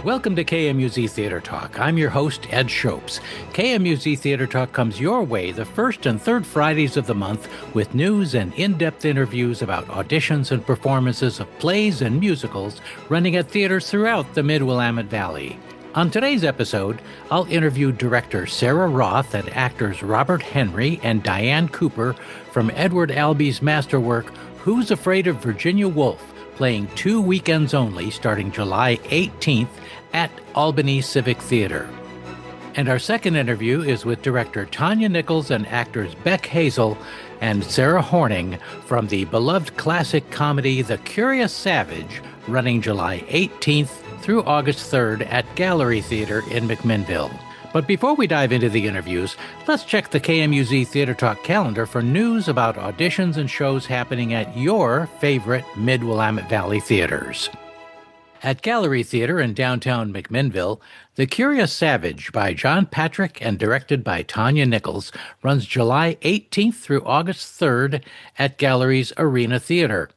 Welcome to KMUZ Theater Talk. I'm your host, Ed Shopes. KMUZ Theater Talk comes your way the first and third Fridays of the month with news and in-depth interviews about auditions and performances of plays and musicals running at theaters throughout the Mid-Willamette Valley. On today's episode, I'll interview director Sarah Roth and actors Robert Henry and Diane Cooper from Edward Albee's masterwork, Who's Afraid of Virginia Woolf, playing 2 weekends only starting July 18th at Albany Civic Theater. And our second interview is with director Tanya Nichols and actors Beck Hazel and Sarah Horning from the beloved classic comedy The Curious Savage, running July 18th through August 3rd at Gallery Theater in McMinnville. But before we dive into the interviews, let's check the KMUZ Theater Talk calendar for news about auditions and shows happening at your favorite Mid-Willamette Valley theaters. At Gallery Theater in downtown McMinnville, The Curious Savage by John Patrick and directed by Tanya Nichols runs July 18th through August 3rd at Gallery's Arena Theater.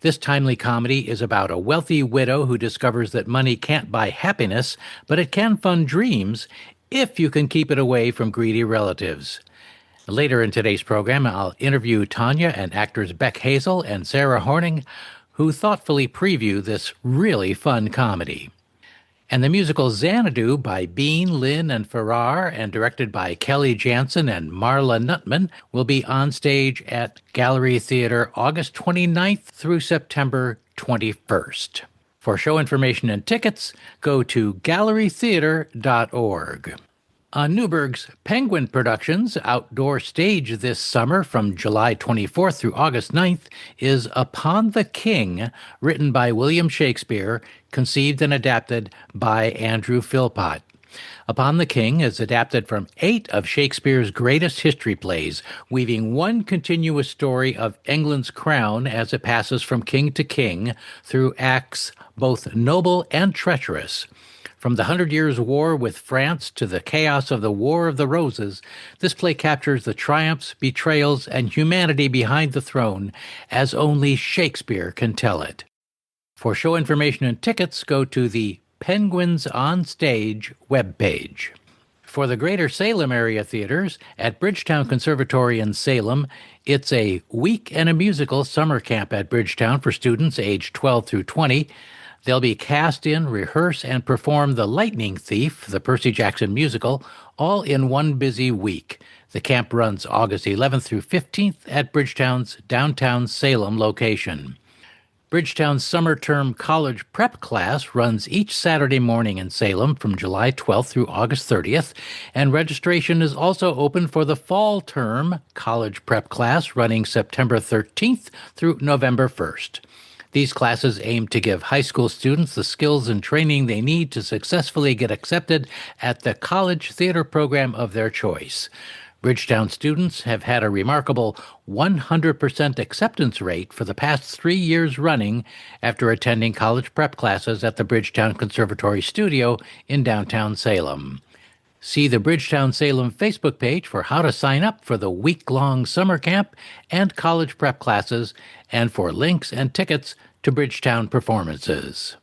This timely comedy is about a wealthy widow who discovers that money can't buy happiness, but it can fund dreams if you can keep it away from greedy relatives. Later in today's program, I'll interview Tanya and actors Beck Hazel and Sarah Horning, who thoughtfully preview this really fun comedy. And the musical Xanadu by Bean, Lynn, and Farrar, and directed by Kelly Jansen and Marla Nutman, will be on stage at Gallery Theater August 29th through September 21st. For show information and tickets, go to gallerytheater.org. On Newburgh's Penguin Productions' outdoor stage this summer from July 24th through August 9th is Upon the King, written by William Shakespeare, conceived and adapted by Andrew Philpott. Upon the King is adapted from 8 of Shakespeare's greatest history plays, weaving one continuous story of England's crown as it passes from king to king through acts both noble and treacherous. From the 100 Years' War with France to the chaos of the War of the Roses, this play captures the triumphs, betrayals, and humanity behind the throne as only Shakespeare can tell it. For show information and tickets, go to the Penguins on Stage webpage. For the Greater Salem area theaters, at Bridgetown Conservatory in Salem, it's a week and a musical summer camp at Bridgetown for students aged 12 through 20. They'll be cast in, rehearse, and perform The Lightning Thief, the Percy Jackson musical, all in one busy week. The camp runs August 11th through 15th at Bridgetown's downtown Salem location. Bridgetown's summer term college prep class runs each Saturday morning in Salem from July 12th through August 30th, and registration is also open for the fall term college prep class running September 13th through November 1st. These classes aim to give high school students the skills and training they need to successfully get accepted at the college theater program of their choice. Bridgetown students have had a remarkable 100% acceptance rate for the past 3 years running after attending college prep classes at the Bridgetown Conservatory Studio in downtown Salem. See the Bridgetown Salem Facebook page for how to sign up for the week-long summer camp and college prep classes, and for links and tickets to Bridgetown performances.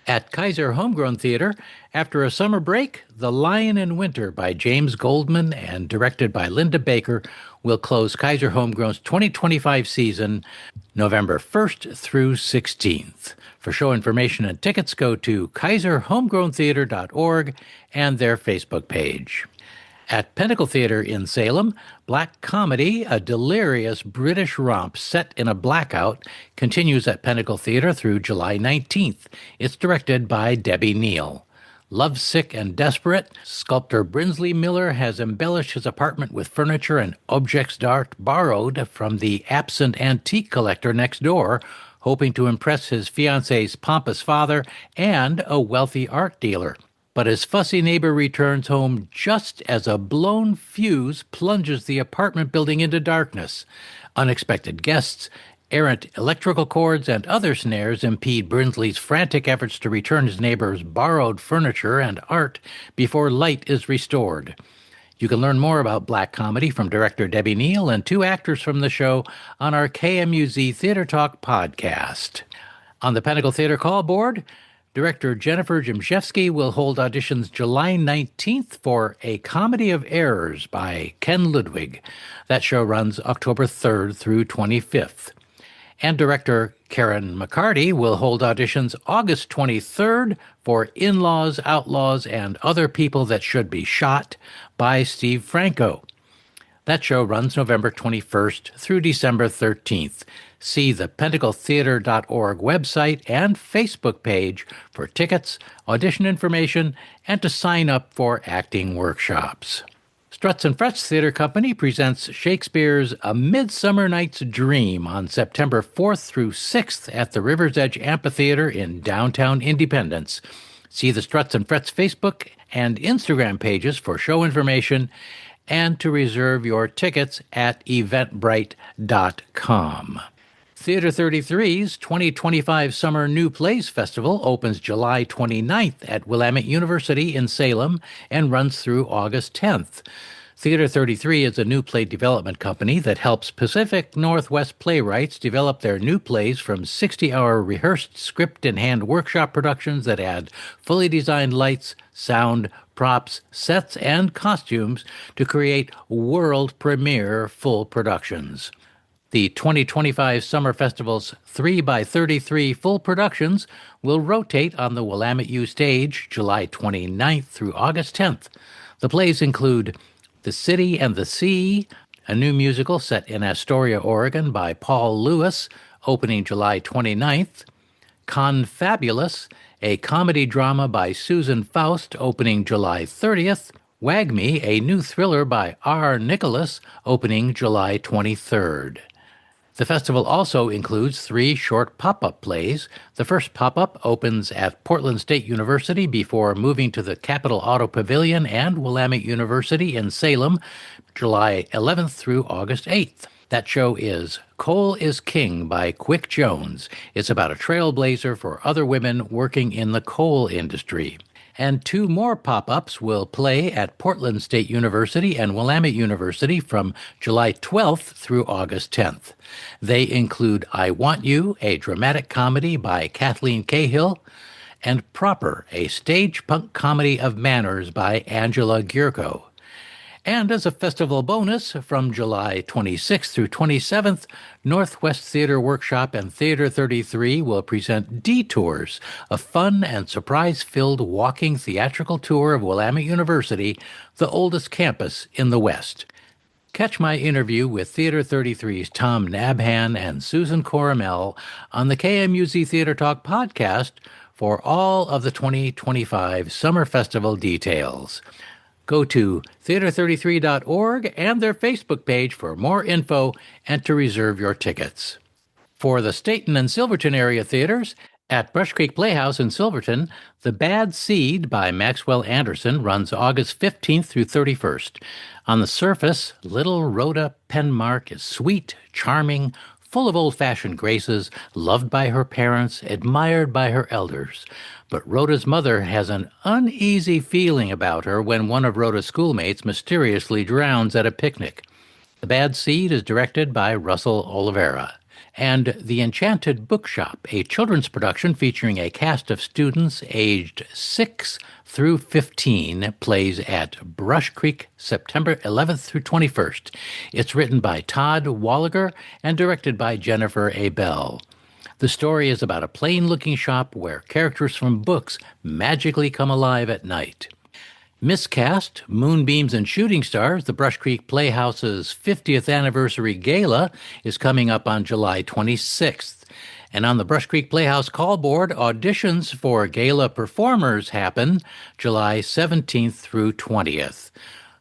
At Kaiser Homegrown Theater, after a summer break, The Lion in Winter by James Goldman and directed by Linda Baker will close Kaiser Homegrown's 2025 season November 1st through 16th. For show information and tickets, go to kaiserhomegrowntheater.org and their Facebook page. At Pinnacle Theater in Salem, Black Comedy, a delirious British romp set in a blackout, continues at Pinnacle Theater through July 19th. It's directed by Debbie Neal. Lovesick and desperate, sculptor Brinsley Miller has embellished his apartment with furniture and objects d'art borrowed from the absent antique collector next door, hoping to impress his fiancée's pompous father and a wealthy art dealer. But his fussy neighbor returns home just as a blown fuse plunges the apartment building into darkness. Unexpected guests, errant electrical cords, and other snares impede Brinsley's frantic efforts to return his neighbor's borrowed furniture and art before light is restored. You can learn more about Black Comedy from director Debbie Neal and 2 actors from the show on our KMUZ Theater Talk podcast. On the Pinnacle Theater call board, Director Jennifer Jimshevsky will hold auditions July 19th for A Comedy of Errors by Ken Ludwig. That show runs October 3rd through 25th. And director Karen McCarty will hold auditions August 23rd for In-Laws, Outlaws, and Other People That Should Be Shot by Steve Franco. That show runs November 21st through December 13th. See the pentacletheater.org website and Facebook page for tickets, audition information, and to sign up for acting workshops. Struts and Frets Theater Company presents Shakespeare's A Midsummer Night's Dream on September 4th through 6th at the River's Edge Amphitheater in downtown Independence. See the Struts and Frets Facebook and Instagram pages for show information and to reserve your tickets at eventbrite.com. Theater 33's 2025 Summer New Plays Festival opens July 29th at Willamette University in Salem and runs through August 10th. Theater 33 is a new play development company that helps Pacific Northwest playwrights develop their new plays from 60-hour rehearsed script and hand workshop productions that add fully designed lights, sound, props, sets, and costumes to create world premiere full productions. The 2025 Summer Festival's 3x33 full productions will rotate on the Willamette U stage July 29th through August 10th. The plays include The City and the Sea, a new musical set in Astoria, Oregon by Paul Lewis, opening July 29th, Confabulous, a comedy drama by Susan Faust, opening July 30th, Wag-Me, a new thriller by R. Nicholas, opening July 23rd. The festival also includes 3 short pop-up plays. The first pop-up opens at Portland State University before moving to the Capitol Auto Pavilion and Willamette University in Salem, July 11th through August 8th. That show is Coal is King by Quick Jones. It's about a trailblazer for other women working in the coal industry. And 2 more pop-ups will play at Portland State University and Willamette University from July 12th through August 10th. They include I Want You, a dramatic comedy by Kathleen Cahill, and Proper, a stage punk comedy of manners by Angela Gierko. And as a festival bonus, from July 26th through 27th, Northwest Theater Workshop and Theater 33 will present Detours, a fun and surprise-filled walking theatrical tour of Willamette University, the oldest campus in the West. Catch my interview with Theater 33's Tom Nabhan and Susan Coramel on the KMUZ Theater Talk podcast for all of the 2025 Summer Festival details. Go to theater33.org and their Facebook page for more info and to reserve your tickets. For the Stayton and Silverton area theaters, at Brush Creek Playhouse in Silverton, The Bad Seed by Maxwell Anderson runs August 15th through 31st. On the surface, little Rhoda Penmark is sweet, charming, full of old-fashioned graces, loved by her parents, admired by her elders. But Rhoda's mother has an uneasy feeling about her when one of Rhoda's schoolmates mysteriously drowns at a picnic. The Bad Seed is directed by Russell Oliveira. And The Enchanted Bookshop, a children's production featuring a cast of students aged 6 through 15, plays at Brush Creek September 11th through 21st. It's written by Todd Walliger and directed by Jennifer A. Bell. The story is about a plain-looking shop where characters from books magically come alive at night. Miscast, Moonbeams and Shooting Stars, the Brush Creek Playhouse's 50th anniversary gala, is coming up on July 26th. And on the Brush Creek Playhouse call board, auditions for gala performers happen July 17th through 20th.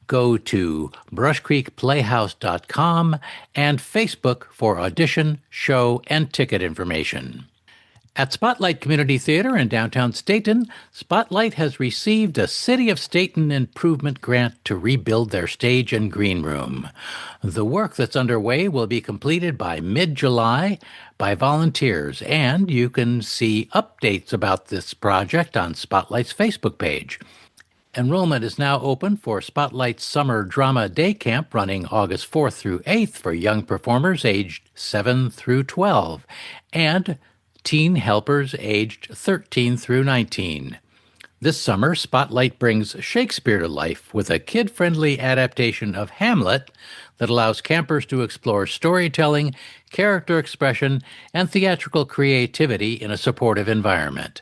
Go to brushcreekplayhouse.com and Facebook for audition, show, and ticket information. At Spotlight Community Theater in downtown Stayton, Spotlight has received a City of Stayton Improvement Grant to rebuild their stage and green room. The work that's underway will be completed by mid-July by volunteers, and you can see updates about this project on Spotlight's Facebook page. Enrollment is now open for Spotlight's Summer Drama Day Camp running August 4th through 8th for young performers aged 7 through 12, and teen helpers aged 13 through 19. This summer, Spotlight brings Shakespeare to life with a kid-friendly adaptation of Hamlet that allows campers to explore storytelling, character expression, and theatrical creativity in a supportive environment.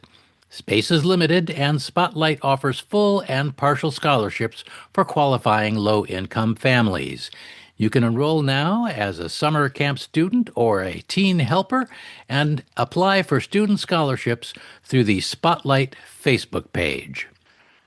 Space is limited, and Spotlight offers full and partial scholarships for qualifying low-income families. You can enroll now as a summer camp student or a teen helper and apply for student scholarships through the Spotlight Facebook page.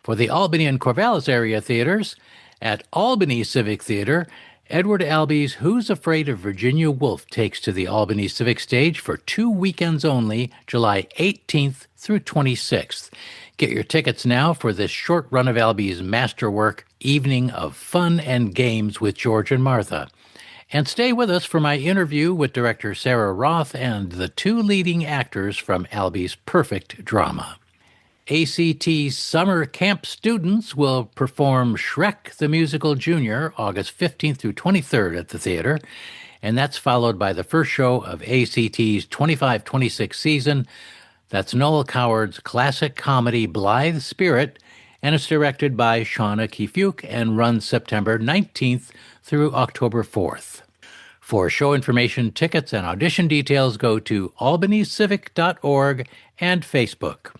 For the Albany and Corvallis area theaters, at Albany Civic Theater, Edward Albee's Who's Afraid of Virginia Woolf takes to the Albany Civic Stage for 2 weekends only, July 18th through 26th. Get your tickets now for this short run of Albee's masterwork, Evening of Fun and Games with George and Martha. And stay with us for my interview with director Sarah Roth and the 2 leading actors from Albee's Perfect Drama. ACT's summer camp students will perform Shrek the Musical Junior August 15th through 23rd at the theater, and that's followed by the first show of ACT's 25-26 season. That's Noel Coward's classic comedy Blithe Spirit, and it's directed by Shauna Keefuke and runs September 19th through October 4th. For show information, tickets, and audition details, go to albanycivic.org and Facebook.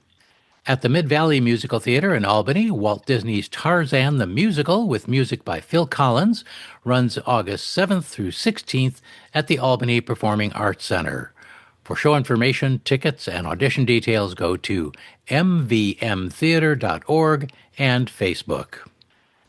At the Mid-Valley Musical Theater in Albany, Walt Disney's Tarzan the Musical, with music by Phil Collins, runs August 7th through 16th at the Albany Performing Arts Center. For show information, tickets, and audition details, go to mvmtheater.org and Facebook.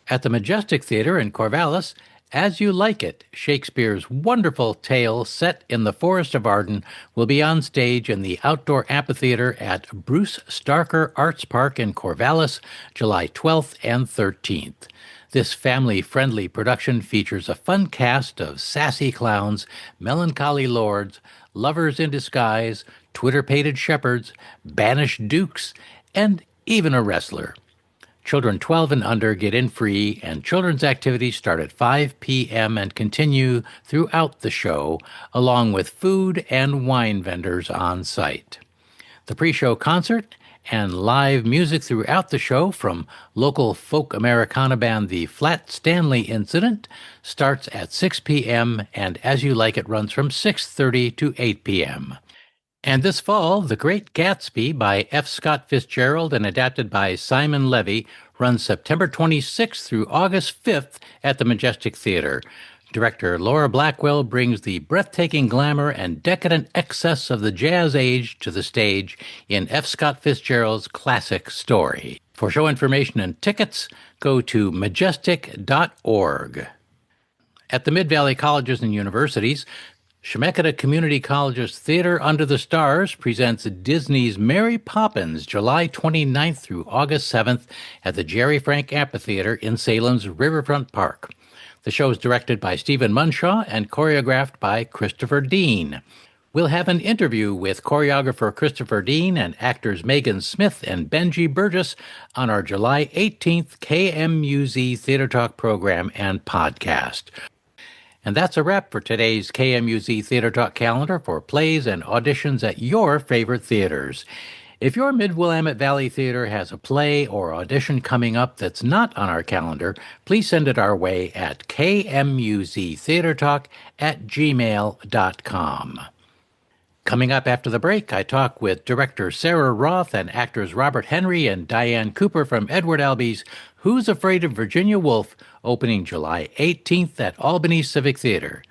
At the Majestic Theater in Corvallis, As You Like It, Shakespeare's wonderful tale set in the Forest of Arden, will be on stage in the outdoor amphitheater at Bruce Starker Arts Park in Corvallis, July 12th and 13th. This family-friendly production features a fun cast of sassy clowns, melancholy lords, lovers in disguise, Twitter-pated shepherds, banished dukes, and even a wrestler. Children 12 and under get in free, and children's activities start at 5 p.m. and continue throughout the show, along with food and wine vendors on site. The pre-show concert and live music throughout the show from local folk Americana band The Flat Stanley Incident starts at 6 p.m., and As You Like It runs from 6:30 to 8 p.m. And this fall, The Great Gatsby by F. Scott Fitzgerald and adapted by Simon Levy runs September 26th through August 5th at the Majestic Theater. Director Laura Blackwell brings the breathtaking glamour and decadent excess of the jazz age to the stage in F. Scott Fitzgerald's classic story. For show information and tickets, go to majestic.org. At the Mid-Valley Colleges and Universities, Chemeketa Community College's Theater Under the Stars presents Disney's Mary Poppins July 29th through August 7th at the Jerry Frank Amphitheater in Salem's Riverfront Park. The show is directed by Stephen Munshaw and choreographed by Christopher Dean. We'll have an interview with choreographer Christopher Dean and actors Megan Smith and Benji Burgess on our July 18th KMUZ Theater Talk program and podcast. And that's a wrap for today's KMUZ Theater Talk calendar for plays and auditions at your favorite theaters. If your Mid-Willamette Valley Theater has a play or audition coming up that's not on our calendar, please send it our way at kmuztheatertalk@gmail.com. Coming up after the break, I talk with director Sarah Roth and actors Robert Henry and Diane Cooper from Edward Albee's Who's Afraid of Virginia Woolf, opening July 18th at Albany Civic Theater.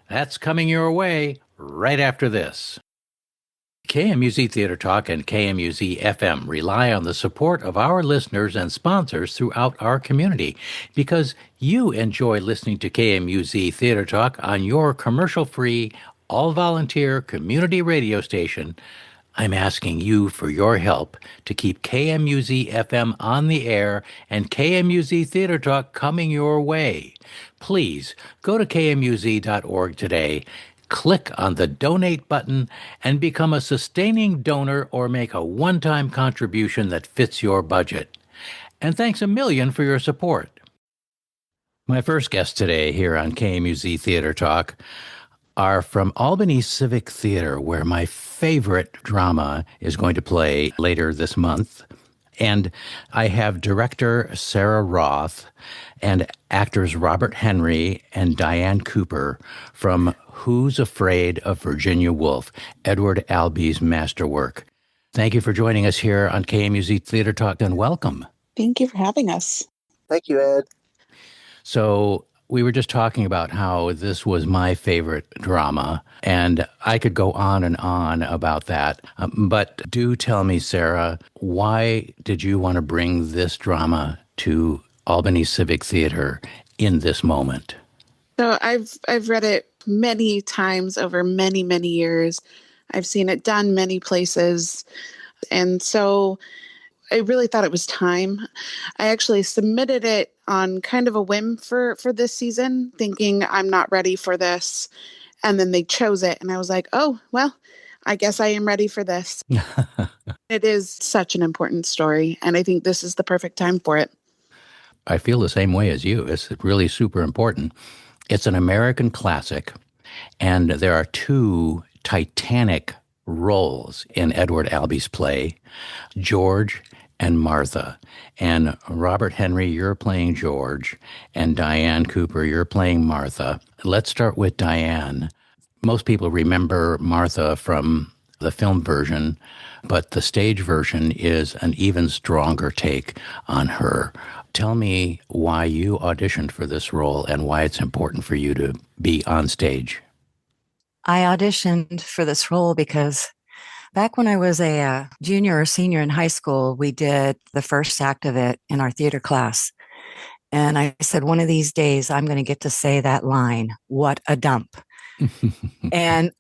That's coming your way right after this. KMUZ Theater Talk and KMUZ FM rely on the support of our listeners and sponsors throughout our community. Because you enjoy listening to KMUZ Theater Talk on your commercial-free, all-volunteer community radio station, I'm asking you for your help to keep KMUZ FM on the air and KMUZ Theater Talk coming your way. Please go to kmuz.org today, click on the donate button, and become a sustaining donor or make a one-time contribution that fits your budget. And thanks a million for your support. My first guest today here on KMUZ Theater Talk are from Albany Civic Theater, where my favorite drama is going to play later this month. And I have director Sarah Roth and actors Robert Henry and Diane Cooper from Who's Afraid of Virginia Woolf, Edward Albee's masterwork. Thank you for joining us here on KMUZ Theater Talk, and welcome. Thank you for having us. Thank you, Ed. So we were just talking about how this was my favorite drama, and I could go on and on about that. But do tell me, Sarah, why did you want to bring this drama to Albany Civic Theater in this moment? So I've read it many times over many, many years. I've seen it done many places. And so I really thought it was time. I actually submitted it on kind of a whim for this season, thinking I'm not ready for this. And then they chose it. And I was like, oh, well, I guess I am ready for this. It is such an important story. And I think this is the perfect time for it. I feel the same way as you. It's really super important. It's an American classic, and there are two titanic roles in Edward Albee's play, George and Martha. And Robert Henry, you're playing George, and Diane Cooper, you're playing Martha. Let's start with Diane. Most people remember Martha from the film version, but the stage version is an even stronger take on her. Tell me why you auditioned for this role and why it's important for you to be on stage. I auditioned for this role because back when I was a junior or senior in high school, we did the first act of it in our theater class. And I said, one of these days, I'm going to get to say that line, "What a dump." And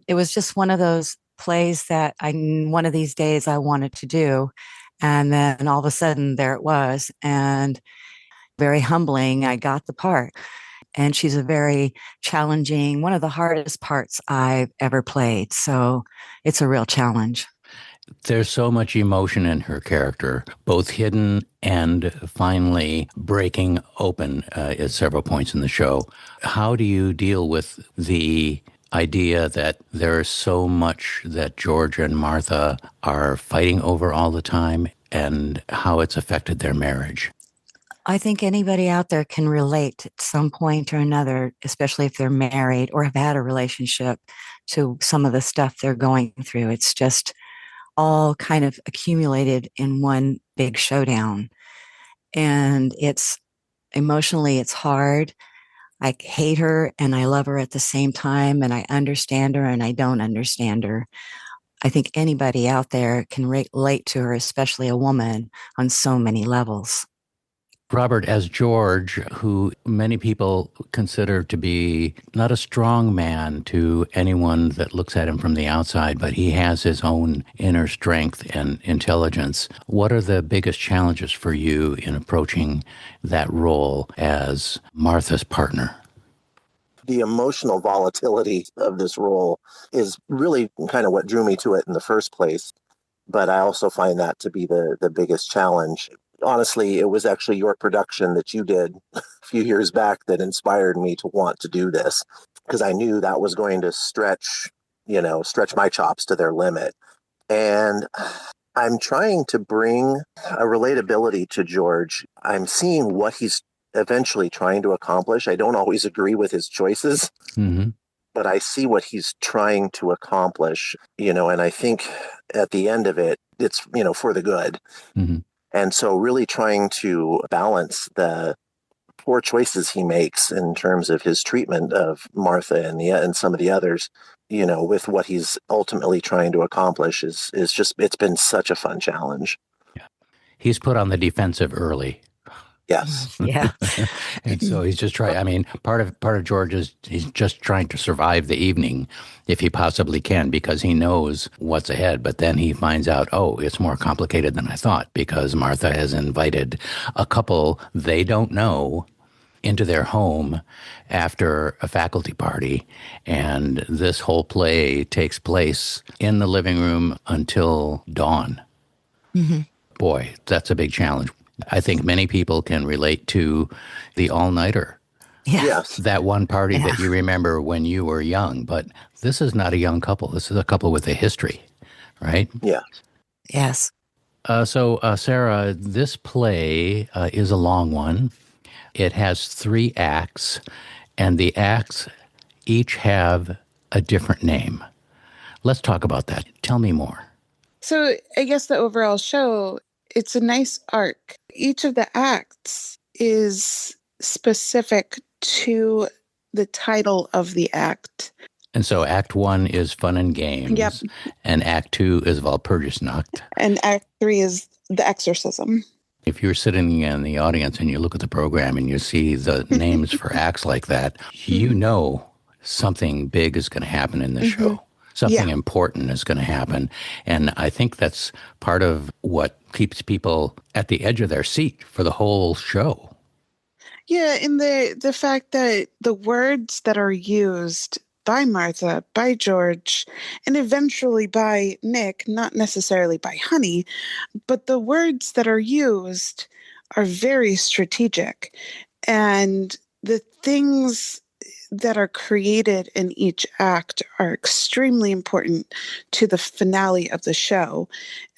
it was just one of those plays that one of these days I wanted to do. And then all of a sudden, there it was. And very humbling, I got the part. And she's a very challenging, one of the hardest parts I've ever played. So it's a real challenge. There's so much emotion in her character, both hidden and finally breaking open at several points in the show. How do you deal with the idea that there's so much that George and Martha are fighting over all the time and how it's affected their marriage? I think anybody out there can relate at some point or another, especially if they're married or have had a relationship, to some of the stuff they're going through. It's just all kind of accumulated in one big showdown. And it's emotionally, it's hard. I hate her and I love her at the same time, and I understand her and I don't understand her. I think anybody out there can relate to her, especially a woman, on so many levels. Robert, as George, who many people consider to be not a strong man to anyone that looks at him from the outside, but he has his own inner strength and intelligence. What are the biggest challenges for you in approaching that role as Martha's partner? The emotional volatility of this role is really kind of what drew me to it in the first place. But I also find that to be the biggest challenge. Honestly, it was actually your production that you did a few years back that inspired me to want to do this, because I knew that was going to stretch my chops to their limit. And I'm trying to bring a relatability to George. I'm seeing what he's eventually trying to accomplish. I don't always agree with his choices, but I see what he's trying to accomplish, and I think at the end of it, it's, for the good. And so really trying to balance the poor choices he makes in terms of his treatment of Martha and some of the others, with what he's ultimately trying to accomplish is just, it's been such a fun challenge. Yeah. He's put on the defensive early. Yes. Yeah. And so he's just trying, part of George is he's just trying to survive the evening if he possibly can, because he knows what's ahead. But then he finds out, oh, it's more complicated than I thought, because Martha has invited a couple they don't know into their home after a faculty party. And this whole play takes place in the living room until dawn. Boy, that's a big challenge. I think many people can relate to the all-nighter Yeah. Yes. that one party Yeah. that you remember when you were young. But this is not a young couple. This is a couple with a history, right? Yeah. Yes. So, Sarah, this play is a long one. It has 3 acts, and the acts each have a different name. Let's talk about that. Tell me more. So I guess the overall show, it's a nice arc. Each of the acts is specific to the title of the act. And so Act 1 is Fun and Games, Yep. and Act 2 is Walpurgisnacht. And act 3 is the exorcism. If you're sitting in the audience and you look at the program and you see the names for acts like that, you know something big is going to happen in the show. Something important is going to happen. And I think that's part of what keeps people at the edge of their seat for the whole show. Yeah, and the fact that the words that are used by Martha, by George, and eventually by Nick, not necessarily by Honey, but the words that are used are very strategic. And the things that are created in each act are extremely important to the finale of the show.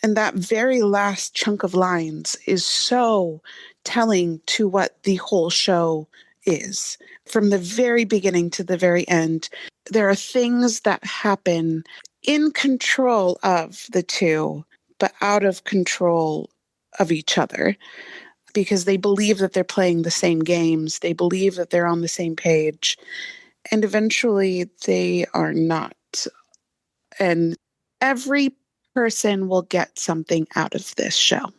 And that very last chunk of lines is so telling to what the whole show is. From the very beginning to the very end, there are things that happen in control of the two, but out of control of each other, because they believe that they're playing the same games. They believe that they're on the same page. And eventually they are not. And every person will get something out of this show.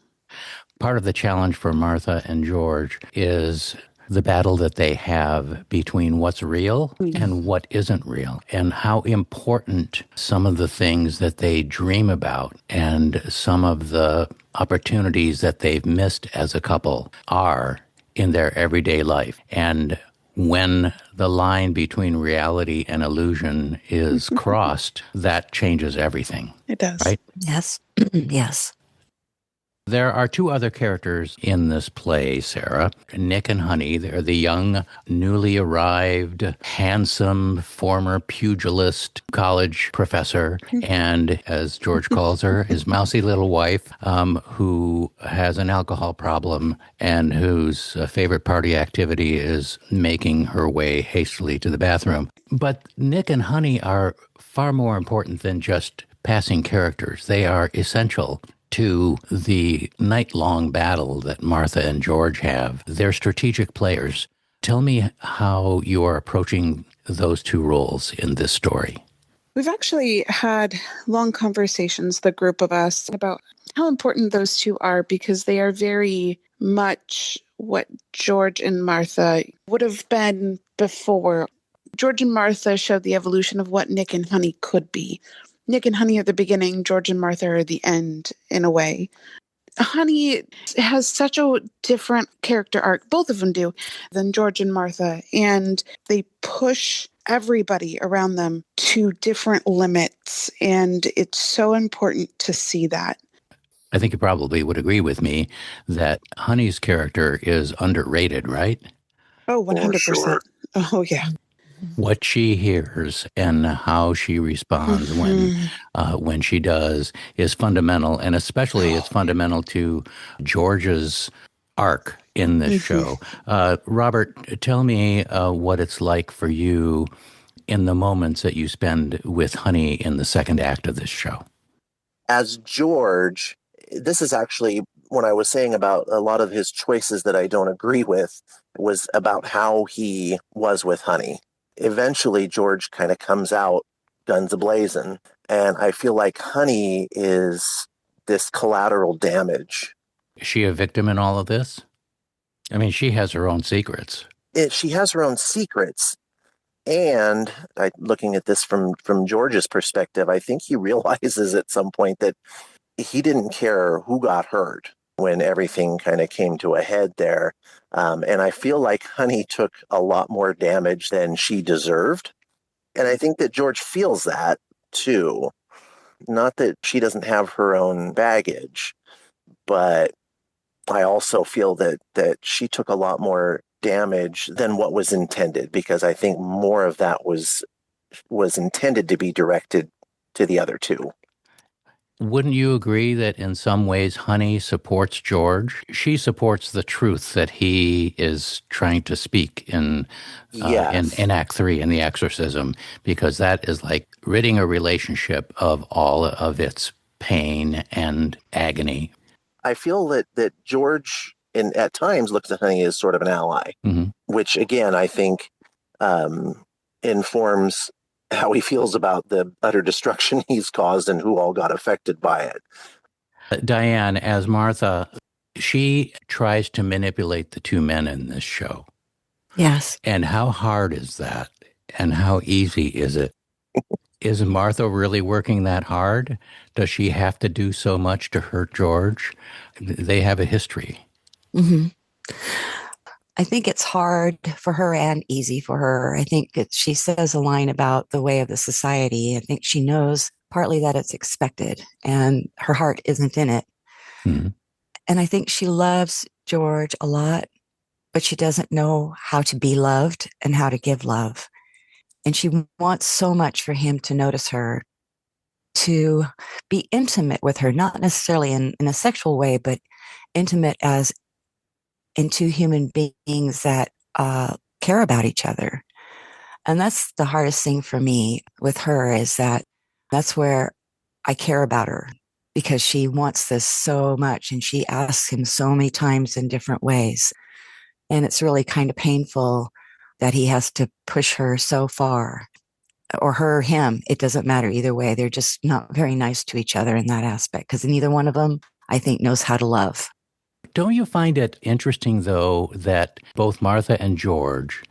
Part of the challenge for Martha and George is the battle that they have between what's real and what isn't real, and how important some of the things that they dream about and some of the opportunities that they've missed as a couple are in their everyday life. And when the line between reality and illusion is crossed, that changes everything, It does. right? Yes. Yes. There are 2 other characters in this play, Sarah. Nick and Honey. They're the young, newly arrived, handsome, former pugilist college professor, and, as George calls her, his mousy little wife, who has an alcohol problem and whose favorite party activity is making her way hastily to the bathroom. But Nick and Honey are far more important than just passing characters. They are essential to the night-long battle that Martha and George have. They're strategic players. Tell me how you are approaching those 2 roles in this story. We've actually had long conversations, the group of us, about how important those 2 are, because they are very much what George and Martha would have been before. George and Martha showed the evolution of what Nick and Honey could be. Nick and Honey are the beginning, George and Martha are the end, in a way. Honey has such a different character arc, both of them do, than George and Martha. And they push everybody around them to different limits. And it's so important to see that. I think you probably would agree with me that Honey's character is underrated, right? Oh, 100%. sure. Oh, yeah. What she hears and how she responds when she does is fundamental, and especially it's fundamental to George's arc in this show. Robert, tell me what it's like for you in the moments that you spend with Honey in the second act of this show. As George, this is actually when I was saying about a lot of his choices that I don't agree with, was about how he was with Honey. Eventually, George kind of comes out guns a-blazing, and I feel like Honey is this collateral damage. Is she a victim in all of this? I mean, she has her own secrets. She has her own secrets, and looking at this from George's perspective, I think he realizes at some point that he didn't care who got hurt when everything kind of came to a head there. And I feel like Honey took a lot more damage than she deserved. And I think that George feels that too. Not that she doesn't have her own baggage, but I also feel that she took a lot more damage than what was intended, because I think more of that was intended to be directed to the other two. Wouldn't you agree that in some ways Honey supports George? She supports the truth that he is trying to speak Yes. in Act 3 in the exorcism, because that is like ridding a relationship of all of its pain and agony. I feel that George at times looks at Honey as sort of an ally, Mm-hmm. which again I think informs how he feels about the utter destruction he's caused and who all got affected by it. Diane, as Martha, she tries to manipulate the two men in this show. Yes. And how hard is that? And how easy is it? Is Martha really working that hard? Does she have to do so much to hurt George? They have a history. Mm-hmm. I think it's hard for her and easy for her. I think she says a line about the way of the society. I think she knows partly that it's expected and her heart isn't in it. Mm-hmm. And I think she loves George a lot, but she doesn't know how to be loved and how to give love. And she wants so much for him to notice her, to be intimate with her, not necessarily in a sexual way, but intimate as in two human beings that care about each other. And that's the hardest thing for me with her, is that that's where I care about her, because she wants this so much and she asks him so many times in different ways. And it's really kind of painful that he has to push her so far, or her, him. It doesn't matter either way. They're just not very nice to each other in that aspect, because neither one of them, I think, knows how to love. Don't you find it interesting, though, that both Martha and George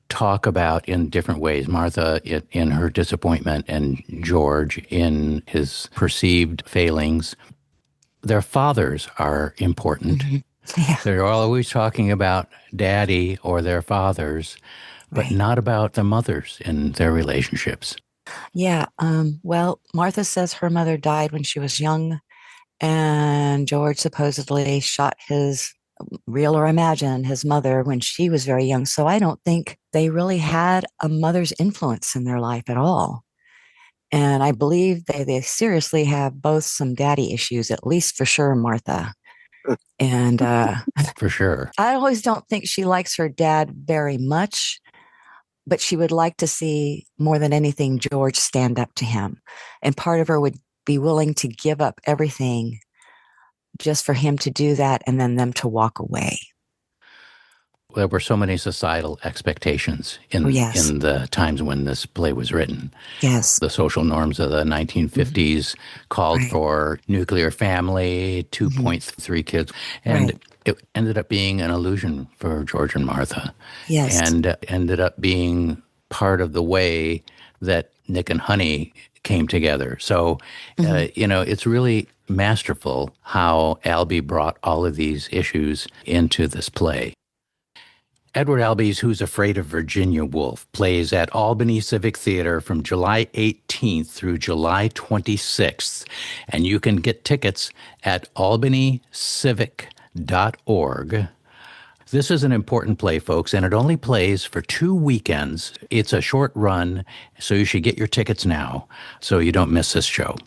talk about in different ways, Martha in her disappointment and George in his perceived failings? Their fathers are important. Mm-hmm. Yeah. They're always talking about daddy or their fathers, but Right. not about the mothers in their relationships. Yeah. Well, Martha says her mother died when she was young, and George supposedly shot his, real or imagined, his mother when she was very young. So I don't think they really had a mother's influence in their life at all. And I believe they seriously have both some daddy issues, at least for sure, Martha. And For sure. I always don't think she likes her dad very much, but she would like to see more than anything George stand up to him. And part of her would be willing to give up everything just for him to do that and then them to walk away. There were so many societal expectations in the times when this play was written. Yes. The social norms of the 1950s called for nuclear family, 2.3 kids, and it ended up being an illusion for George and Martha. Yes. And ended up being part of the way that Nick and Honey came together. So, it's really masterful how Albee brought all of these issues into this play. Edward Albee's Who's Afraid of Virginia Woolf plays at Albany Civic Theater from July 18th through July 26th, and you can get tickets at albanycivic.org. This is an important play, folks, and it only plays for 2 weekends. It's a short run, so you should get your tickets now so you don't miss this show.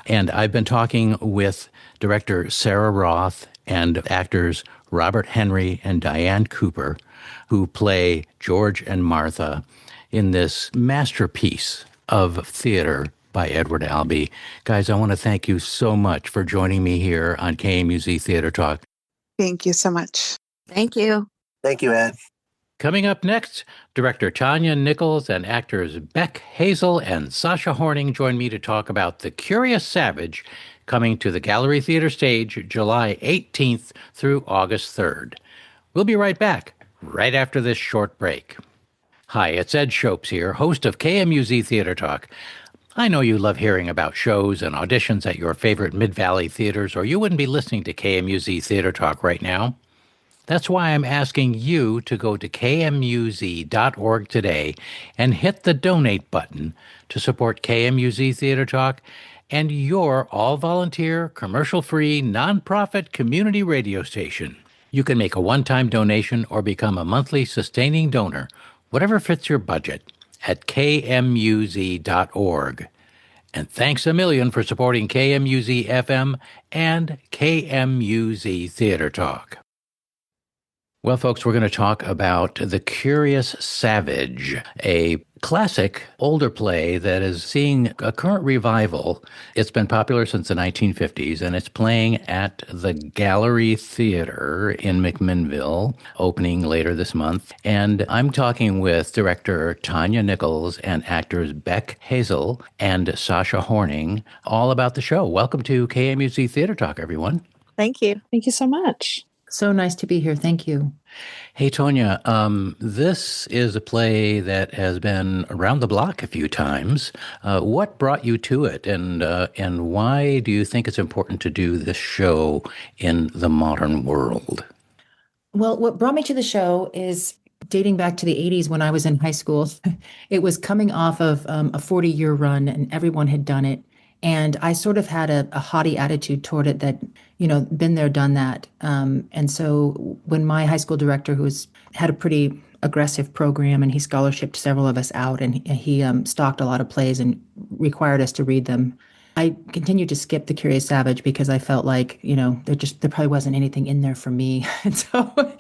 And I've been talking with director Sarah Roth and actors Robert Henry and Diane Cooper, who play George and Martha in this masterpiece of theater by Edward Albee. Guys, I want to thank you so much for joining me here on KMUZ Theater Talk. Thank you so much. Thank you. Thank you, Ed. Coming up next, director Tanya Nichols and actors Beck Hazel and Sasha Horning join me to talk about The Curious Savage, coming to the Gallery Theater stage July 18th through August 3rd. We'll be right back, right after this short break. Hi, it's Ed Shopes here, host of KMUZ Theater Talk. I know you love hearing about shows and auditions at your favorite Mid-Valley theaters, or you wouldn't be listening to KMUZ Theater Talk right now. That's why I'm asking you to go to kmuz.org today and hit the donate button to support KMUZ Theater Talk and your all-volunteer, commercial-free, nonprofit community radio station. You can make a one-time donation or become a monthly sustaining donor, whatever fits your budget, at kmuz.org. And thanks a million for supporting KMUZ FM and KMUZ Theater Talk. Well, folks, we're going to talk about The Curious Savage, a classic older play that is seeing a current revival. It's been popular since the 1950s, and it's playing at the Gallery Theater in McMinnville, opening later this month. And I'm talking with director Tanya Nichols and actors Beck Hazel and Sasha Horning all about the show. Welcome to KMUZ Theater Talk, everyone. Thank you. Thank you so much. So nice to be here. Thank you. Hey, Tonya, this is a play that has been around the block a few times. What brought you to it, and why do you think it's important to do this show in the modern world? Well, what brought me to the show is dating back to the 80s when I was in high school. It was coming off of a 40-year run, and everyone had done it. And I sort of had a haughty attitude toward it that, been there, done that. And so when my high school director, had a pretty aggressive program, and he scholarshiped several of us out, and he stocked a lot of plays and required us to read them, I continued to skip The Curious Savage because I felt like, there probably wasn't anything in there for me. And so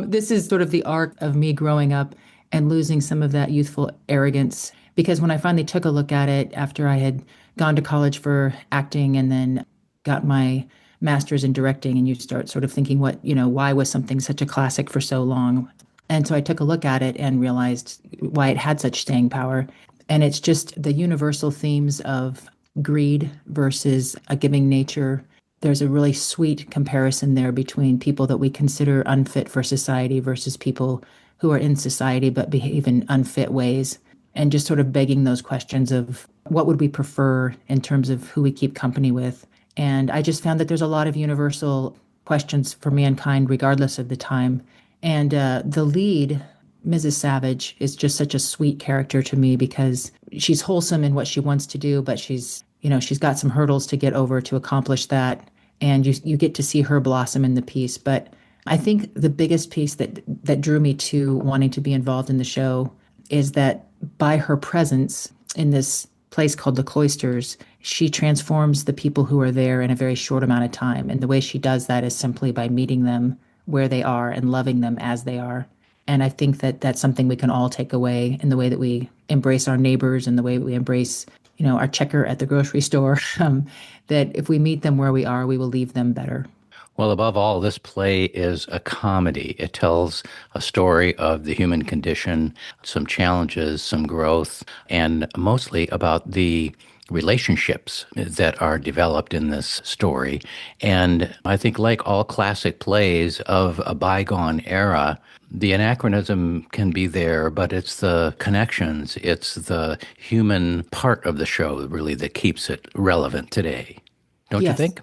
this is sort of the arc of me growing up and losing some of that youthful arrogance. Because when I finally took a look at it after I had gone to college for acting and then got my master's in directing, and you start sort of thinking why was something such a classic for so long? And so I took a look at it and realized why it had such staying power. And it's just the universal themes of greed versus a giving nature. There's a really sweet comparison there between people that we consider unfit for society versus people who are in society but behave in unfit ways. And just sort of begging those questions of what would we prefer in terms of who we keep company with. And I just found that there's a lot of universal questions for mankind, regardless of the time. And the lead, Mrs. Savage, is just such a sweet character to me because she's wholesome in what she wants to do, but she's got some hurdles to get over to accomplish that. And you get to see her blossom in the piece. But I think the biggest piece that drew me to wanting to be involved in the show is that by her presence in this place called the Cloisters, she transforms the people who are there in a very short amount of time. And the way she does that is simply by meeting them where they are and loving them as they are. And I think that that's something we can all take away in the way that we embrace our neighbors and the way we embrace, our checker at the grocery store, that if we meet them where we are, we will leave them better. Well, above all, this play is a comedy. It tells a story of the human condition, some challenges, some growth, and mostly about the relationships that are developed in this story. And I think, like all classic plays of a bygone era, the anachronism can be there, but it's the connections, it's the human part of the show, really, that keeps it relevant today. Don't you think?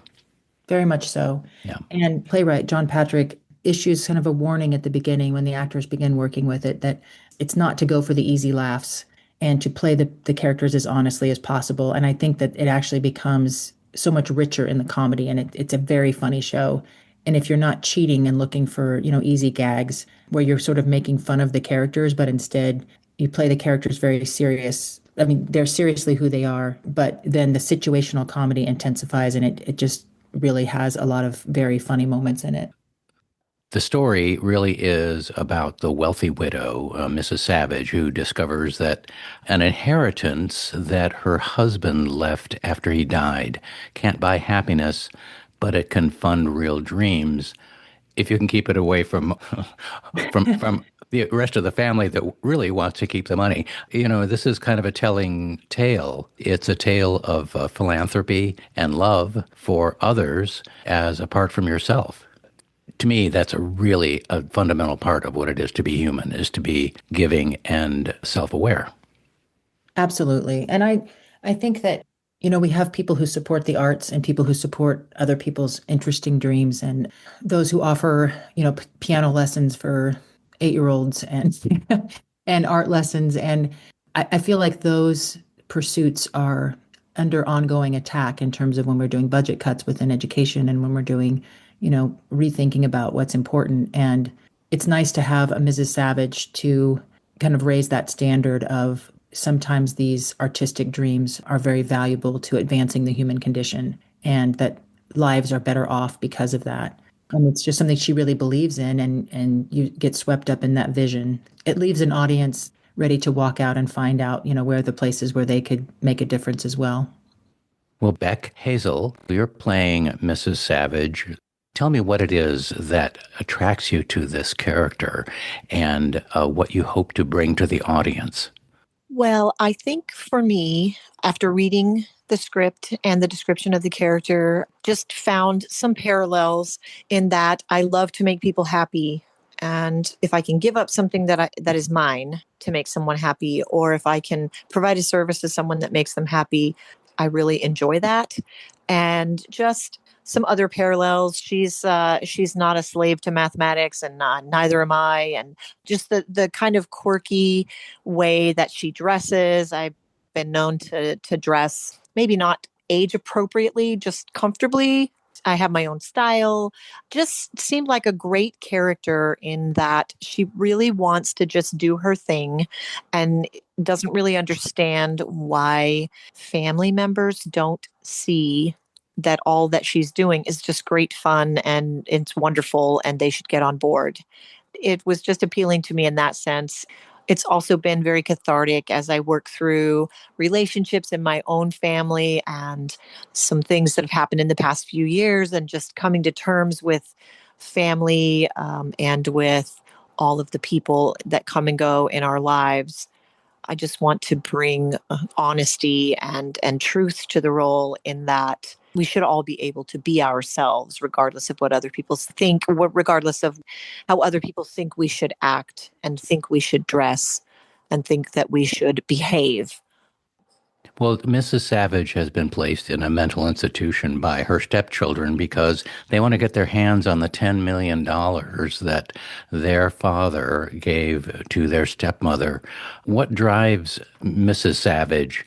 Very much so. Yeah. And playwright John Patrick issues kind of a warning at the beginning when the actors begin working with it that it's not to go for the easy laughs and to play the characters as honestly as possible. And I think that it actually becomes so much richer in the comedy, and it's a very funny show. And if you're not cheating and looking for, easy gags where you're sort of making fun of the characters, but instead you play the characters very serious. I mean, they're seriously who they are, but then the situational comedy intensifies, and it just really has a lot of very funny moments in it. The story really is about the wealthy widow, Mrs. Savage, who discovers that an inheritance that her husband left after he died can't buy happiness, but it can fund real dreams if you can keep it away from from the rest of the family that really wants to keep the money. This is kind of a telling tale. It's a tale of philanthropy and love for others as apart from yourself. To me, that's a fundamental part of what it is to be human, is to be giving and self-aware. Absolutely. And I think that, we have people who support the arts and people who support other people's interesting dreams, and those who offer, piano lessons for 8-year-olds and art lessons. And I feel like those pursuits are under ongoing attack in terms of when we're doing budget cuts within education and when we're doing, rethinking about what's important. And it's nice to have a Mrs. Savage to kind of raise that standard of sometimes these artistic dreams are very valuable to advancing the human condition and that lives are better off because of that. And it's just something she really believes in, and you get swept up in that vision. It leaves an audience ready to walk out and find out, where are the places where they could make a difference as well. Well, Beck Hazel, you're playing Mrs. Savage. Tell me what it is that attracts you to this character and what you hope to bring to the audience. Well, I think for me, after reading the script and the description of the character, just found some parallels in that I love to make people happy. And if I can give up something that is mine to make someone happy, or if I can provide a service to someone that makes them happy, I really enjoy that. And just some other parallels. She's not a slave to mathematics, and neither am I. And just the kind of quirky way that she dresses. I've been known to dress maybe not age appropriately, just comfortably. I have my own style. Just seemed like a great character in that she really wants to just do her thing and doesn't really understand why family members don't see that all that she's doing is just great fun and it's wonderful and they should get on board. It was just appealing to me in that sense. It's also been very cathartic as I work through relationships in my own family and some things that have happened in the past few years, and just coming to terms with family and with all of the people that come and go in our lives. I just want to bring honesty and truth to the role, in that we should all be able to be ourselves, regardless of what other people think, regardless of how other people think we should act and think we should dress and think that we should behave. Well, Mrs. Savage has been placed in a mental institution by her stepchildren because they want to get their hands on the $10 million that their father gave to their stepmother. What drives Mrs. Savage?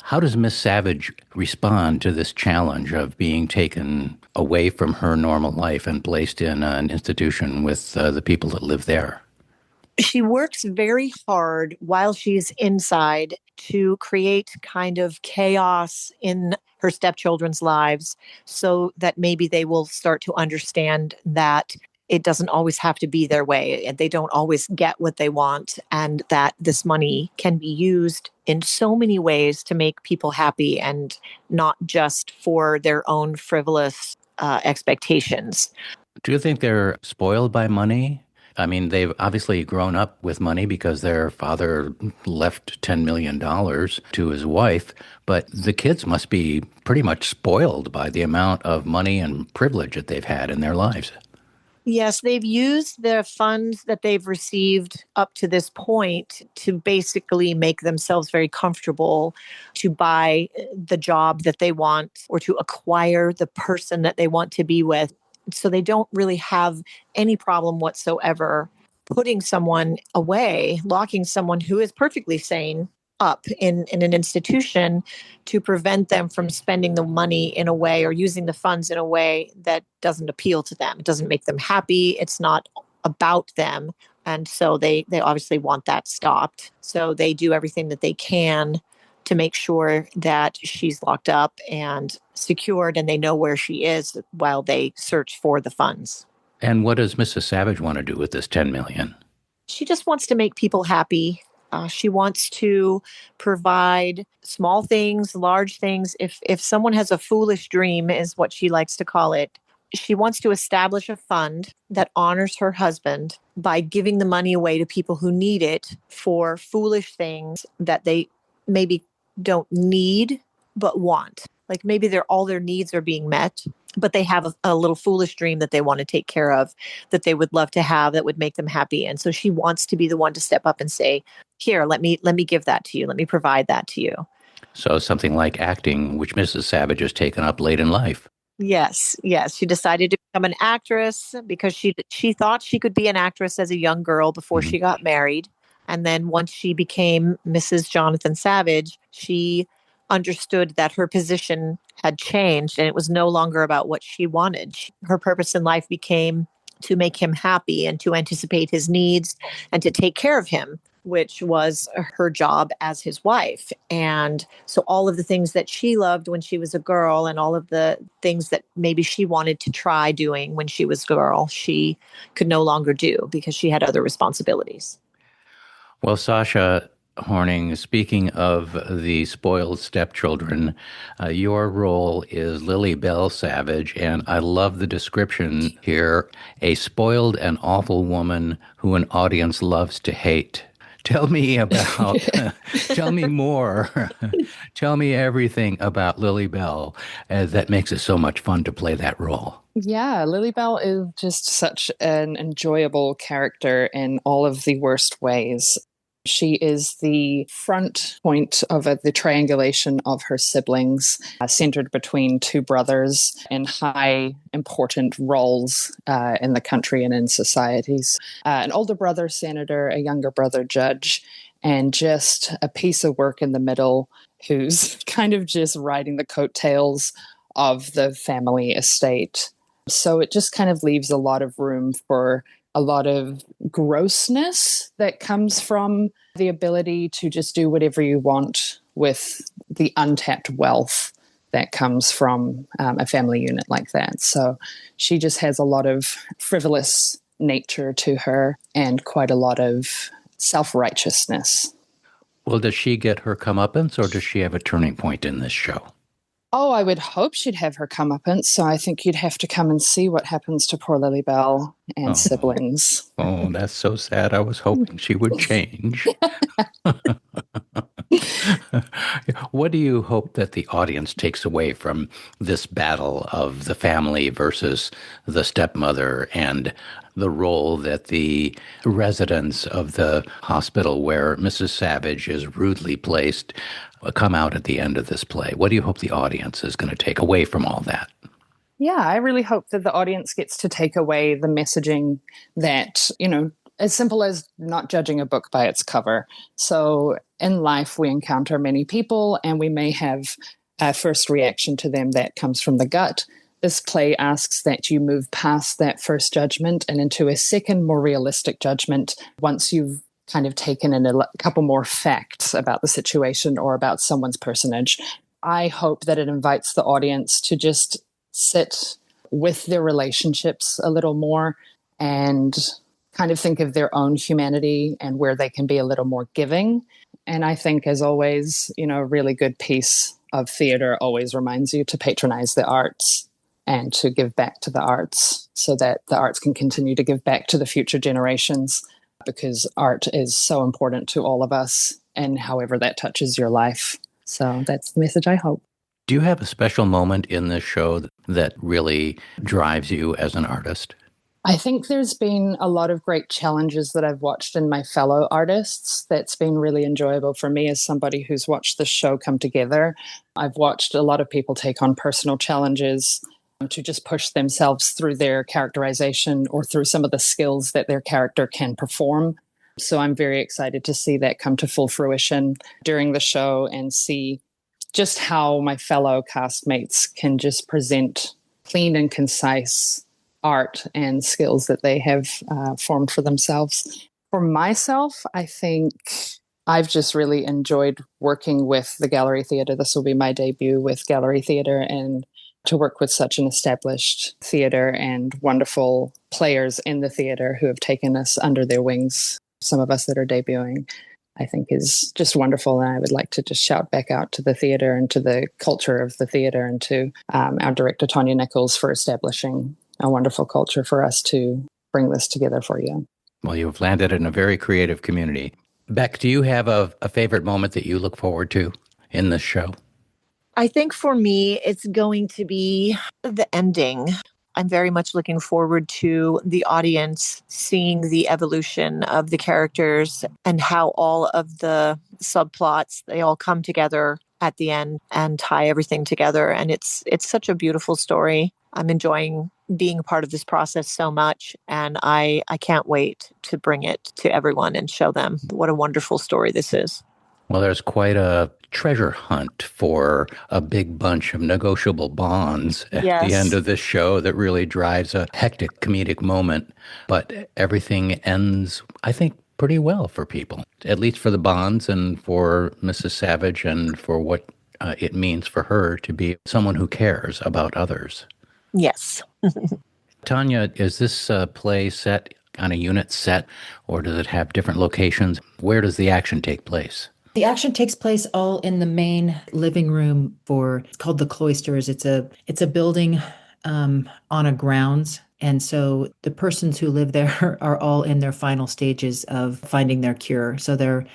How does Miss Savage respond to this challenge of being taken away from her normal life and placed in an institution with the people that live there? She works very hard while she's inside to create kind of chaos in her stepchildren's lives, so that maybe they will start to understand that it doesn't always have to be their way and they don't always get what they want, and that this money can be used in so many ways to make people happy and not just for their own frivolous expectations. Do you think they're spoiled by money? I mean, they've obviously grown up with money because their father left $10 million to his wife, but the kids must be pretty much spoiled by the amount of money and privilege that they've had in their lives. Yes, they've used the funds that they've received up to this point to basically make themselves very comfortable, to buy the job that they want or to acquire the person that they want to be with. So they don't really have any problem whatsoever putting someone away, locking someone who is perfectly sane up in an institution, to prevent them from spending the money in a way or using the funds in a way that doesn't appeal to them. It doesn't make them happy. It's not about them. And so they obviously want that stopped. So they do everything that they can to make sure that she's locked up and secured and they know where she is while they search for the funds. And what does Mrs. Savage want to do with this $10 million? She just wants to make people happy. She wants to provide small things, large things. If someone has a foolish dream, is what she likes to call it, she wants to establish a fund that honors her husband by giving the money away to people who need it for foolish things that they maybe don't need but want. Like maybe all their needs are being met, but they have a little foolish dream that they want to take care of, that they would love to have, that would make them happy. And so she wants to be the one to step up and say, here, let me give that to you. Let me provide that to you. So something like acting, which Mrs. Savage has taken up late in life. Yes. She decided to become an actress because she thought she could be an actress as a young girl before she got married. And then once she became Mrs. Jonathan Savage, she understood that her position had changed and it was no longer about what she wanted. Her purpose in life became to make him happy and to anticipate his needs and to take care of him, which was her job as his wife. And so all of the things that she loved when she was a girl and all of the things that maybe she wanted to try doing when she was a girl, she could no longer do because she had other responsibilities. Well, Sasha Horning, speaking of the spoiled stepchildren, your role is Lily Bell Savage, and I love the description here, a spoiled and awful woman who an audience loves to hate. Tell me about, tell me more. Tell me everything about Lily Bell that makes it so much fun to play that role. Yeah, Lily Bell is just such an enjoyable character in all of the worst ways. She is the front point of the triangulation of her siblings, centered between two brothers in high important roles in the country and in societies. An older brother, senator, a younger brother, judge, and just a piece of work in the middle who's kind of just riding the coattails of the family estate. So it just kind of leaves a lot of room for a lot of grossness that comes from the ability to just do whatever you want with the untapped wealth that comes from a family unit like that. So she just has a lot of frivolous nature to her and quite a lot of self-righteousness. Well, does she get her comeuppance or does she have a turning point in this show? Oh, I would hope she'd have her comeuppance. So I think you'd have to come and see what happens to poor Lily Bell and siblings. Oh, that's so sad. I was hoping she would change. What do you hope that the audience takes away from this battle of the family versus the stepmother and the role that the residents of the hospital where Mrs. Savage is rudely placed come out at the end of this play? What do you hope the audience is going to take away from all that? Yeah, I really hope that the audience gets to take away the messaging that, as simple as not judging a book by its cover. So in life, we encounter many people and we may have a first reaction to them that comes from the gut. This play asks that you move past that first judgment and into a second, more realistic judgment once you've kind of taken in a couple more facts about the situation or about someone's personage. I hope that it invites the audience to just sit with their relationships a little more and kind of think of their own humanity and where they can be a little more giving. And I think, as always, a really good piece of theater always reminds you to patronize the arts and to give back to the arts so that the arts can continue to give back to the future generations, because art is so important to all of us and however that touches your life. So that's the message I hope. Do you have a special moment in this show that really drives you as an artist? I think there's been a lot of great challenges that I've watched in my fellow artists that's been really enjoyable for me as somebody who's watched the show come together. I've watched a lot of people take on personal challenges to just push themselves through their characterization or through some of the skills that their character can perform. So I'm very excited to see that come to full fruition during the show and see just how my fellow castmates can just present clean and concise art and skills that they have formed for themselves. For myself, I think I've just really enjoyed working with the Gallery Theatre. This will be my debut with Gallery Theatre, and to work with such an established theatre and wonderful players in the theatre who have taken us under their wings, some of us that are debuting, I think is just wonderful. And I would like to just shout back out to the theatre and to the culture of the theatre and to our director, Tonya Nichols, for establishing a wonderful culture for us to bring this together for you. Well, you've landed in a very creative community. Beck, do you have a favorite moment that you look forward to in this show? I think for me, it's going to be the ending. I'm very much looking forward to the audience seeing the evolution of the characters and how all of the subplots, they all come together at the end and tie everything together. And it's such a beautiful story. I'm enjoying being a part of this process so much. And I can't wait to bring it to everyone and show them what a wonderful story this is. Well, there's quite a treasure hunt for a big bunch of negotiable bonds at the end Yes. of this show that really drives a hectic comedic moment. But everything ends, I think, pretty well for people, at least for the bonds and for Mrs. Savage and for what it means for her to be someone who cares about others. Yes. Tanya, is this play set on a unit set or does it have different locations? Where does the action take place? The action takes place all in the main living room for, it's called the Cloisters. It's a building on a grounds. And so the persons who live there are all in their final stages of finding their cure. So they're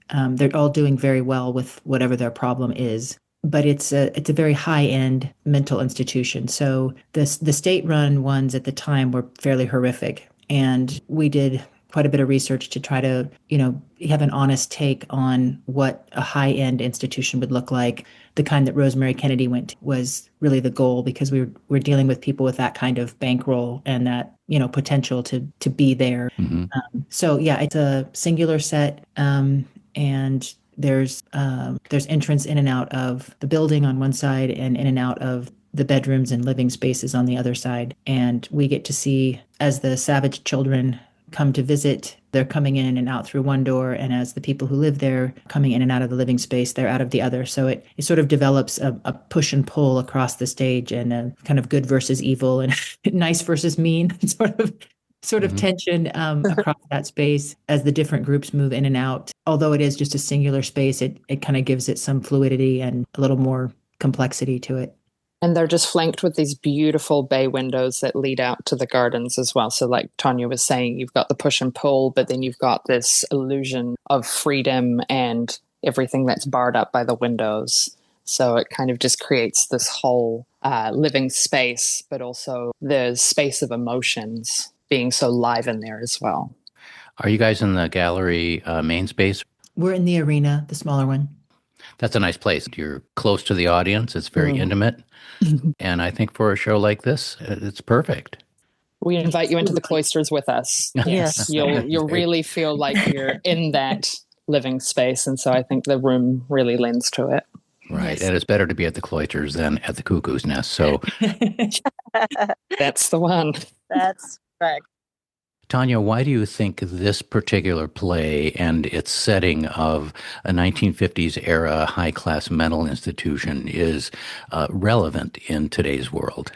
all doing very well with whatever their problem is. But it's a very high end mental institution. So the state-run ones at the time were fairly horrific. And we did quite a bit of research to try to, have an honest take on what a high-end institution would look like. The kind that Rosemary Kennedy went to was really the goal, because we're dealing with people with that kind of bankroll and that, potential to be there. Mm-hmm. So yeah, it's a singular set, and there's entrance in and out of the building on one side and in and out of the bedrooms and living spaces on the other side. And we get to see, as the Savage children come to visit, they're coming in and out through one door, and as the people who live there coming in and out of the living space, they're out of the other. So it sort of develops a push and pull across the stage, and a kind of good versus evil and nice versus mean sort of Mm-hmm. tension across that space as the different groups move in and out. Although it is just a singular space, it kind of gives it some fluidity and a little more complexity to it. And they're just flanked with these beautiful bay windows that lead out to the gardens as well. So like Tanya was saying, you've got the push and pull, but then you've got this illusion of freedom and everything that's barred up by the windows. So it kind of just creates this whole living space, but also the space of emotions being so live in there as well. Are you guys in the gallery main space? We're in the arena, the smaller one. That's a nice place. You're close to the audience. It's very intimate. And I think for a show like this, it's perfect. We invite you into the Cloisters with us. Yes. You'll really feel like you're in that living space. And so I think the room really lends to it. Right. Yes. And it's better to be at the Cloisters than at the Cuckoo's Nest. So, That's the one. That's correct. Tanya, why do you think this particular play and its setting of a 1950s era high-class mental institution is relevant in today's world?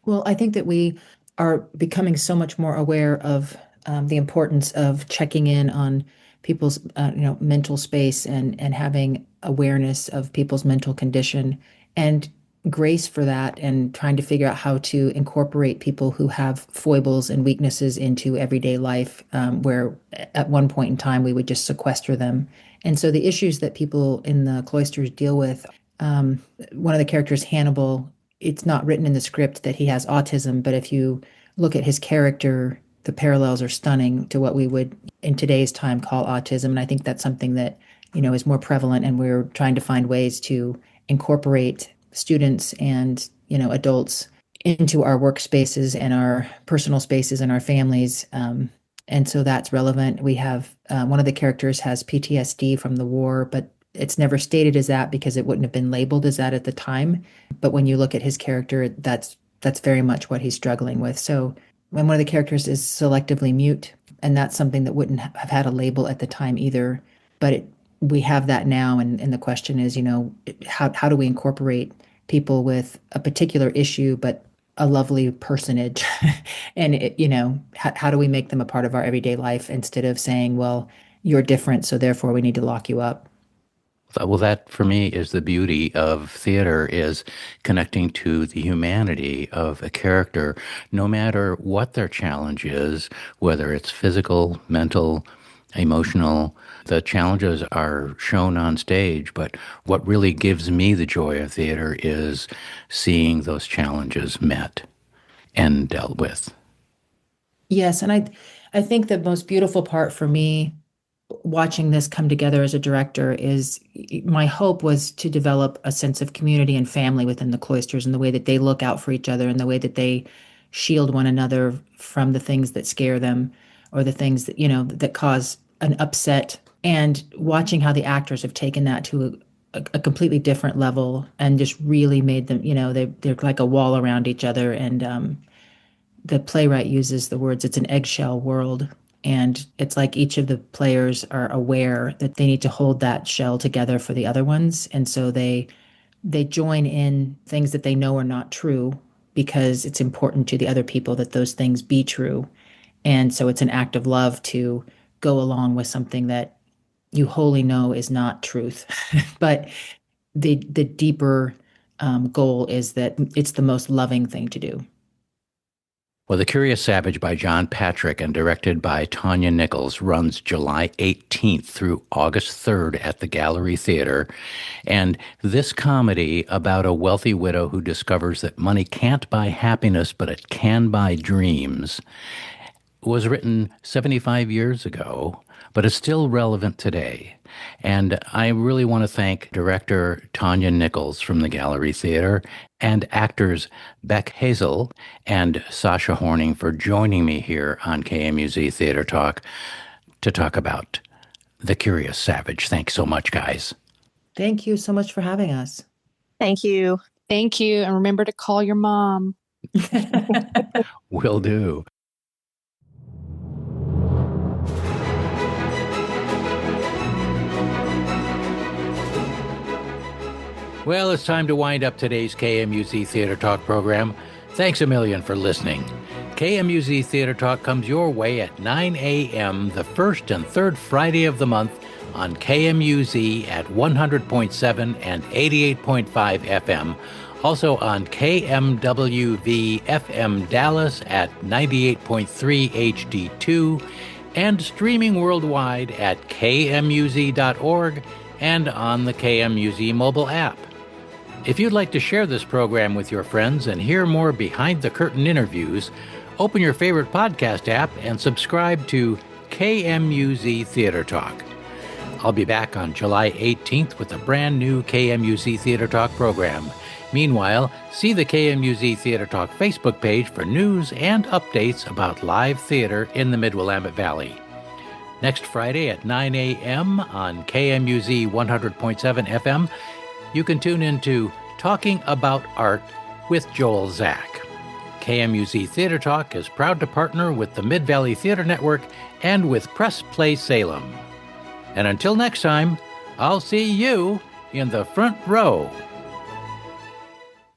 Well, I think that we are becoming so much more aware of the importance of checking in on people's mental space and having awareness of people's mental condition, and grace for that, and trying to figure out how to incorporate people who have foibles and weaknesses into everyday life, where at one point in time we would just sequester them. And so the issues that people in the Cloisters deal with, one of the characters, Hannibal, it's not written in the script that he has autism, but if you look at his character, the parallels are stunning to what we would in today's time call autism. And I think that's something that, is more prevalent, and we're trying to find ways to incorporate students and, adults into our workspaces and our personal spaces and our families. And so that's relevant. We have one of the characters has PTSD from the war, but it's never stated as that because it wouldn't have been labeled as that at the time. But when you look at his character, that's very much what he's struggling with. So when one of the characters is selectively mute, and that's something that wouldn't have had a label at the time either, but we have that now. And the question is, how do we incorporate people with a particular issue, but a lovely personage? And, how do we make them a part of our everyday life instead of saying, well, you're different, so therefore we need to lock you up? Well, that for me is the beauty of theater, is connecting to the humanity of a character, no matter what their challenge is, whether it's physical, mental, emotional. The challenges are shown on stage, but what really gives me the joy of theater is seeing those challenges met and dealt with. Yes, and I think the most beautiful part for me watching this come together as a director is, my hope was to develop a sense of community and family within the Cloisters, and the way that they look out for each other and the way that they shield one another from the things that scare them, or the things that, that cause an upset And watching how the actors have taken that to a completely different level and just really made them, they're like a wall around each other. And the playwright uses the words, it's an eggshell world. And it's like each of the players are aware that they need to hold that shell together for the other ones. And so they join in things that they know are not true because it's important to the other people that those things be true. And so it's an act of love to go along with something that you wholly know is not truth. But the deeper goal is that it's the most loving thing to do. Well, The Curious Savage by John Patrick and directed by Tanya Nichols runs July 18th through August 3rd at the Gallery Theater. And this comedy about a wealthy widow who discovers that money can't buy happiness, but it can buy dreams, was written 75 years ago, but is still relevant today. And I really want to thank director Tanya Nichols from the Gallery Theater and actors Beck Hazel and Sasha Horning for joining me here on KMUZ Theater Talk to talk about The Curious Savage. Thanks so much, guys. Thank you so much for having us. Thank you. Thank you. And remember to call your mom. Will do. Well, it's time to wind up today's KMUZ Theater Talk program. Thanks a million for listening. KMUZ Theater Talk comes your way at 9 a.m. the first and third Friday of the month on KMUZ at 100.7 and 88.5 FM. Also on KMWV FM Dallas at 98.3 HD2 and streaming worldwide at kmuz.org and on the KMUZ mobile app. If you'd like to share this program with your friends and hear more behind-the-curtain interviews, open your favorite podcast app and subscribe to KMUZ Theater Talk. I'll be back on July 18th with a brand new KMUZ Theater Talk program. Meanwhile, see the KMUZ Theater Talk Facebook page for news and updates about live theater in the Mid-Willamette Valley. Next Friday at 9 a.m. on KMUZ 100.7 FM, you can tune into Talking About Art with Joel Zack. KMUZ Theater Talk is proud to partner with the Mid-Valley Theater Network and with Press Play Salem. And until next time, I'll see you in the front row.